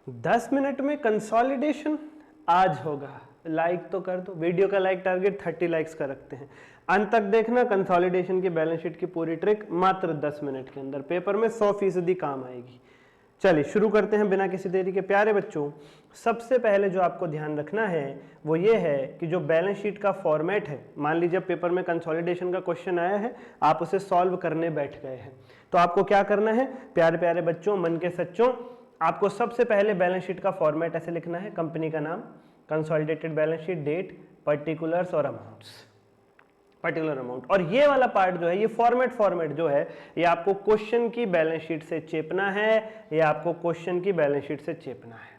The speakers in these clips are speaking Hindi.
10 मिनट में कंसोलिडेशन आज होगा। लाइक तो कर दो, वीडियो का लाइक टारगेट 30 लाइक्स का रखते हैं। अंत तक देखना, कंसोलिडेशन की बैलेंस शीट की पूरी ट्रिक मात्र 10 मिनट के अंदर पेपर में 100% काम आएगी। चलिए शुरू करते हैं बिना किसी देरी के। प्यारे बच्चों, सबसे पहले जो आपको ध्यान रखना है वो ये है कि जो बैलेंस शीट का फॉर्मेट है, मान लीजिए पेपर में कंसोलिडेशन का क्वेश्चन आया है, आप उसे सॉल्व करने बैठ गए हैं, तो आपको क्या करना है प्यारे प्यारे बच्चों, मन के सच्चों, आपको सबसे पहले बैलेंस शीट का फॉर्मेट ऐसे लिखना है, कंपनी का नाम, consolidated balance sheet, date, particulars और अमाउंट्स, पर्टिकुलर अमाउंट। और ये वाला पार्ट जो है, ये फॉर्मेट जो है, ये आपको क्वेश्चन की बैलेंस शीट से चेपना है, ये आपको क्वेश्चन की बैलेंस शीट से चेपना है।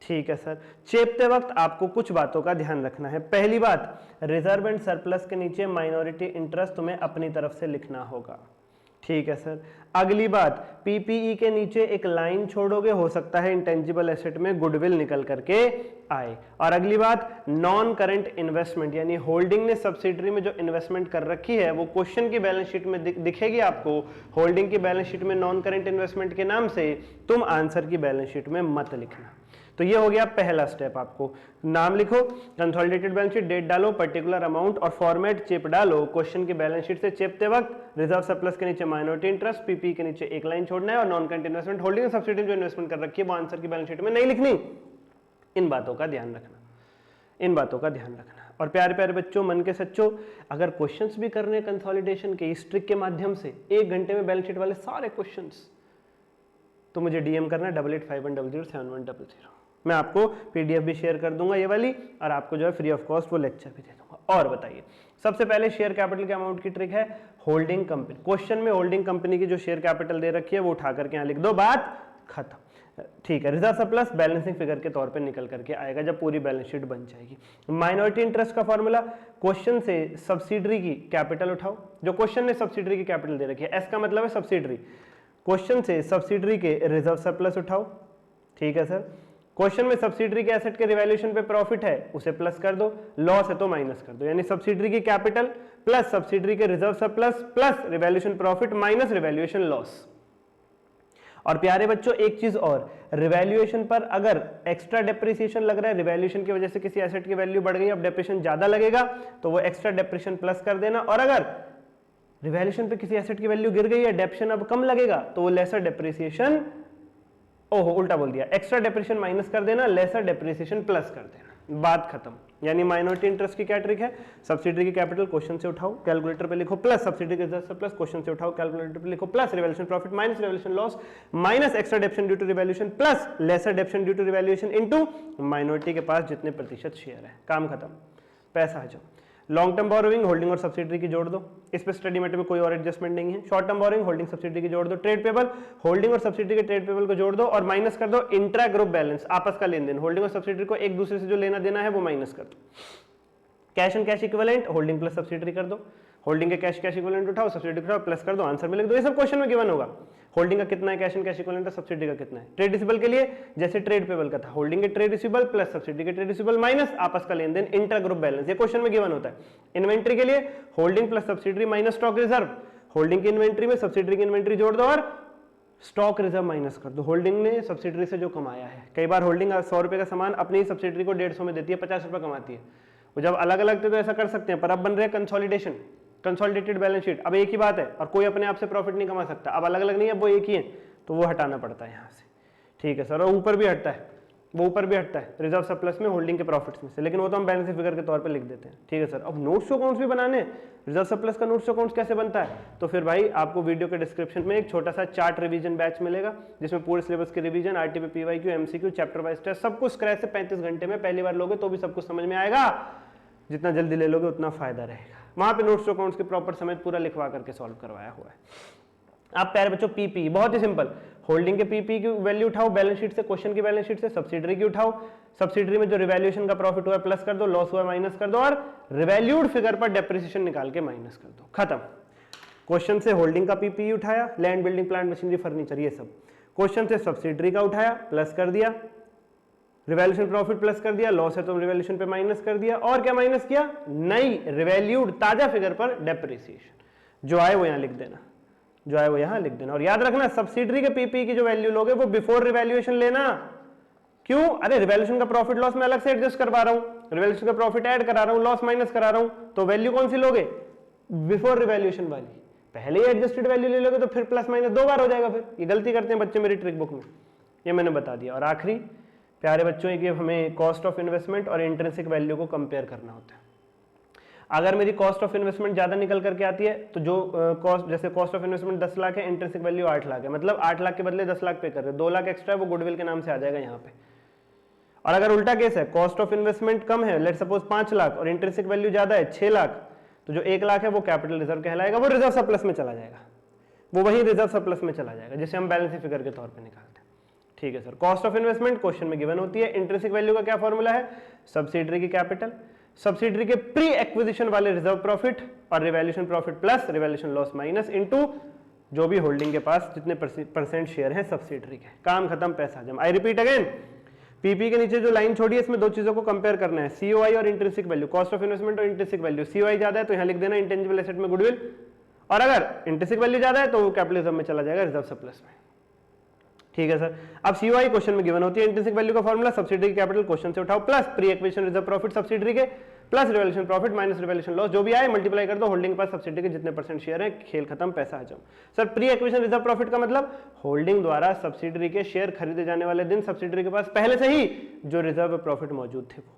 ठीक है सर। चेपते वक्त आपको कुछ बातों का ध्यान रखना है। पहली बात, रिजर्व एंड सरप्लस के नीचे माइनॉरिटी इंटरेस्ट तुम्हें अपनी तरफ से लिखना होगा। ठीक है सर। अगली बात, पीपीई के नीचे एक लाइन छोड़ोगे, हो सकता है इंटेंजिबल एसेट में गुडविल निकल करके आए। और अगली बात, नॉन करंट इन्वेस्टमेंट, यानी होल्डिंग ने सब्सिडरी में जो इन्वेस्टमेंट कर रखी है वो क्वेश्चन की बैलेंस शीट में दिखेगी आपको। होल्डिंग की बैलेंस शीट में नॉन करंट इन्वेस्टमेंट के नाम से तुम आंसर की बैलेंस शीट में मत लिखना। तो ये हो गया पहला स्टेप। आपको नाम लिखो, कंसोलिडेटेड बैलेंस शीट, डेट डालो, पर्टिकुलर अमाउंट और फॉर्मेट चेप डालो। क्वेश्चन की बैलेंस शीट से चेपते वक्त रिजर्व सरप्लस के नीचे माइनॉरिटी इंटरेस्ट, पीपी के नीचे एक लाइन छोड़ना है और non current investment, holding subsidy जो इन्वेस्टमेंट कर रखी है वो आंसर की बैलेंस शीट में नहीं लिखनी। इन बातों का ध्यान रखना, इन बातों का ध्यान रखना। और प्यारे प्यारे बच्चों, मन के सच्चों, अगर क्वेश्चंस भी करने कंसोलिडेशन के इस ट्रिक के माध्यम से 1 घंटे में बैलेंस शीट वाले सारे क्वेश्चंस, तो मुझे डीएम करना है 8851007100। मैं आपको पीडीएफ भी शेयर कर दूंगा ये वाली, और आपको जो है फ्री ऑफ कॉस्ट वो लेक्चर भी दे दूंगा। और बताइए, सबसे पहले शेयर कैपिटल के अमाउंट की ट्रिक है, होल्डिंग कंपनी। क्वेश्चन में होल्डिंग कंपनी की जो शेयर कैपिटल दे रखी है वो उठा करके यहाँ लिख दो, बात खत्म। ठीक है। रिजर्व सरप्लस बैलेंसिंग फिगर के तौर पे निकल करके आएगा जब पूरी बैलेंस शीट बन जाएगी। माइनॉरिटी इंटरेस्ट का फॉर्मूला, क्वेश्चन से सब्सिडरी की कैपिटल उठाओ, जो क्वेश्चन में सब्सिडरी की कैपिटल दे रखी है, एस का मतलब है सब्सिडरी, क्वेश्चन से सब्सिडरी के रिजर्व सरप्लस उठाओ। ठीक है सर। क्वेश्चन में सब्सिडरी के एसेट के रिवैल्यूएशन पे प्रॉफिट है, उसे प्लस कर दो, लॉस है तो माइनस कर दो, यानी सब्सिडरी की कैपिटल प्लस सब्सिडरी के reserve surplus plus revaluation profit minus revaluation loss. और प्यारे बच्चों, एक चीज और, रिवैल्यूएशन पर अगर एक्स्ट्रा डेप्रिसिएशन लग रहा है, रिवैल्यूएशन की वजह से किसी एसेट की वैल्यू बढ़ गई, अब डेप्रिसिएशन ज्यादा लगेगा, तो वो एक्स्ट्रा डेप्रिसिएशन प्लस कर देना। और अगर रिवैल्यूएशन पे किसी एसेट की वैल्यू गिर गई है, डेप्रिसिएशन अब कम लगेगा, तो वो लेसर डेप्रिसिएशन, ओहो उल्टा बोल दिया, एक्स्ट्रा डेप्रिसिएशन माइनस कर देना, लेसर डेप्रिसिएशन प्लस कर देना, बात खत्म। यानी माइनॉरिटी इंटरेस्ट की क्या ट्रिक है, सब्सिडरी की कैपिटल क्वेश्चन से उठाओ, कैलकुलेटर पे लिखो, प्लस सब्सिडरी के रिजर्व सरप्लस क्वेश्चन से उठाओ, कैलकुलेटर पे लिखो, plus revaluation profit minus revaluation loss minus extra depreciation due to revaluation plus lesser depreciation due to revaluation into minority के पास जितने प्रतिशत शेयर है, काम खत्म, पैसा आ जाओ। लॉन्ग टर्म बोरोइंग, होल्डिंग और सब्सिडरी की जोड़ दो, इस पे स्टडी मेटर में कोई और एडजस्टमेंट नहीं है। Short term borrowing, holding subsidiary की जोड़ दो, ट्रेड पेबल, होल्डिंग और सब्सिडरी के ट्रेड पेबल को जोड़ दो और माइनस कर दो इंट्रा ग्रुप बैलेंस, आपस का लेन देन, होल्डिंग और सब्सिडरी को एक दूसरे से जो लेना देना है वो माइनस कर दो। Cash and cash equivalent, holding plus subsidiary कर दो, होल्डिंग के कैश कैश इक्विवेलेंट उठाओ, सब्सिडरी उठाओ, प्लस कर दो, आंसर में लिख दो। ये सब क्वेश्चन में गिवन होगा, होल्डिंग का कितना है, cash and cash equivalent, subsidiary का कितना है। ट्रेड रिसीवेबल के लिए जैसे ट्रेड पेबल का था, होल्डिंग के ट्रेड रिसीवेबल प्लस सब्सिडरी के ट्रेड रिसीवेबल माइनस आपस का लेन देन इंटर ग्रुप बैलेंस, ये क्वेश्चन में गिवन होता है। इन्वेंट्री के लिए holding plus subsidiary minus stock reserve, holding की इन्वेंट्री में सब्सिडरी की इन्वेंट्री जोड़ दो और स्टॉक रिजर्व माइनस कर दो। होल्डिंग ने सब्सिडरी से जो कमाया है, कई बार होल्डिंग 100 रुपए का सामान अपनी सब्सिडरी को 150 में देती है, 50 रुपए कमाती है, वो जब अलग अलग थे तो ऐसा कर सकते हैं, पर अब बन रहे कंसोलिडेशन, कंसोलिडेटेड बैलेंस शीट, अब एक ही बात है और कोई अपने आप से प्रॉफिट नहीं कमा सकता, अब अलग अलग नहीं है, वो एक ही है, तो वो हटाना पड़ता है यहाँ से। ठीक है सर। और ऊपर भी हटता है, वो ऊपर भी हटता है रिजर्व सरप्लस में, होल्डिंग के प्रॉफिट्स में से, लेकिन वो तो हम बैलेंस फिगर के तौर पे लिख देते हैं। ठीक है सर। अब नोट्स अकाउंट्स भी बनाने, रिजर्व सरप्लस का नोट्स अकाउंट्स कैसे बनता है, तो फिर भाई आपको वीडियो के डिस्क्रिप्शन में एक छोटा सा चार्ट रिवीजन बैच मिलेगा, जिसमें पूरे सिलेबस की revision, RTP, PYQ, MCQ, chapter wise test, सब कुछ स्क्रैच से 35 घंटे में, पहली बार लोगे तो भी सब कुछ समझ में आएगा, जितना जल्दी ले लोगे उतना फायदा रहेगा। वहां पे नोट्स अकाउंट्स के प्रॉपर समेत पूरा लिखवा करके सॉल्व करवाया हुआ है। आप प्यारे बच्चों, पीपी बहुत ही सिंपल, होल्डिंग के पीपी की वैल्यू उठाओ बैलेंस शीट से, क्वेश्चन की बैलेंस शीट से, सब्सिडरी की उठाओ, सब्सिडरी में जो रिवैल्यूएशन का प्रॉफिट हुआ है प्लस कर दो, लॉस हुआ है माइनस कर दो और रिवैल्यूड फिगर पर डेप्रिसिएशन निकाल के माइनस कर दो, खत्म। क्वेश्चन से होल्डिंग का पीपी उठाया, land, building, plant, machinery, furniture, ये सब। क्वेश्चन से सब्सिडरी का उठाया, प्लस कर दिया, रिवैल्यूएशन प्रॉफिट प्लस कर दिया, लॉस है तो रिवैल्यूएशन पे माइनस कर दिया, और क्या माइनस किया, नई रिवैल्यूड ताजा फिगर पर डेप्रिसिएशन, जो आए वो यहां लिख देना, जो आए वो यहां लिख देना। और याद रखना, सब्सिडरी के पीपी की जो वैल्यू लोगे वो बिफोर रिवैल्यूएशन लेना, क्यों? अरे रिवैल्यूएशन का प्रॉफिट लॉस मैं अलग से एडजस्ट करवा रहा हूं, रिवैल्यूएशन का प्रॉफिट ऐड करा रहा हूं, लॉस माइनस करा रहा हूं, तो वैल्यू कौन सी लोगे? बिफोर रिवैल्यूएशन वाली। पहले ही एडजस्टेड वैल्यू ले लोगे तो फिर प्लस माइनस 2 बार हो जाएगा। फिर ये गलती करते हैं बच्चे मेरी ट्रिक बुक में, ये मैंने बता दिया। और आखिरी प्यारे बच्चों कि हमें कॉस्ट ऑफ इन्वेस्टमेंट और इंट्रिंसिक वैल्यू को कंपेयर करना होता है। अगर मेरी कॉस्ट ऑफ इन्वेस्टमेंट ज्यादा निकल करके आती है तो जो कॉस्ट, जैसे कॉस्ट ऑफ इन्वेस्टमेंट 10 लाख है, इंट्रिंसिक वैल्यू 8 लाख है, मतलब 8 लाख के बदले 10 लाख पे कर रहे हो, 2 लाख एक्स्ट्रा है वो गुडविल के नाम से आ जाएगा यहाँ पे। और अगर उल्टा केस है, कॉस्ट ऑफ इन्वेस्टमेंट कम है, लेट सपोज 5 लाख और इंट्रिंसिक वैल्यू ज्यादा है 6 लाख, तो जो 1 लाख है वो कैपिटल रिजर्व कहलाएगा, वो रिजर्व सरप्लस में चला जाएगा, वो वही रिजर्व सरप्लस में चला जाएगा जिसे हम बैलेंस फिगर के तौर पे निकालते हैं। ठीक है sir, cost of investment question में गिवन होती है। इंट्रिंसिक वैल्यू का क्या फॉर्मूला है? सब्सिडरी की कैपिटल, सब्सिडरी के प्री एक्विजिशन वाले रिजर्व प्रॉफिट और revaluation profit plus revaluation loss minus into जो भी होल्डिंग के पास जितने परसेंट शेयर हैं सब्सिडरी के। काम खत्म, पैसा जम। आई रिपीट अगेन, पीपी के नीचे जो लाइन छोड़ी है इसमें दो चीजों को कंपेयर करना है, सीओआई और intrinsic value, cost of investment और इंट्रिंसिक वैल्यू। सीओआई ज्यादा है तो यहां लिख देना इंटेंजिबल एसेट में गुडविल, और अगर इंट्रिंसिक वैल्यू ज्यादा है तो वो कैपिटल रिजर्व में चला जाएगा, रिजर्व सरप्लस में। ठीक है सर। अब सीओआई क्वेश्चन में गिवन होती है, इंट्रिंसिक वैल्यू का फॉर्मूला सब्सिडरी कैपिटल क्वेश्चन से उठाओ plus pre acquisition reserve profit subsidiary के plus revaluation profit minus revaluation loss, जो भी आए मल्टीप्लाई कर दो होल्डिंग के पास सब्सिडरी के जितने परसेंट शेयर है, खेल खत्म, पैसा आ जाओ। Sir pre acquisition reserve profit का मतलब होल्डिंग द्वारा सब्सिडरी के शेयर खरीदे जाने वाले दिन सब्सिडरी के पास पहले से ही जो रिजर्व प्रॉफिट मौजूद थे वो।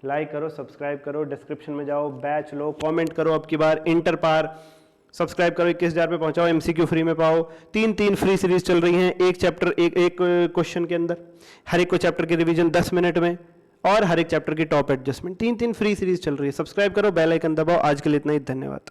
लाइक करो, सब्सक्राइब करो, डिस्क्रिप्शन में जाओ, बैच लो, कॉमेंट करो, अब की बार इंटर पार सब्सक्राइब करो, 21,000 पे पहुंचाओ, एमसीक्यू फ्री में पाओ। 3 फ्री सीरीज चल रही हैं, एक चैप्टर एक क्वेश्चन के अंदर, हर एक को चैप्टर की रिवीजन 10 मिनट में, और हर एक चैप्टर की टॉप एडजस्टमेंट। 3 फ्री सीरीज चल रही है। सब्सक्राइब करो, बेल आइकन दबाओ। आज के लिए इतना ही, धन्यवाद।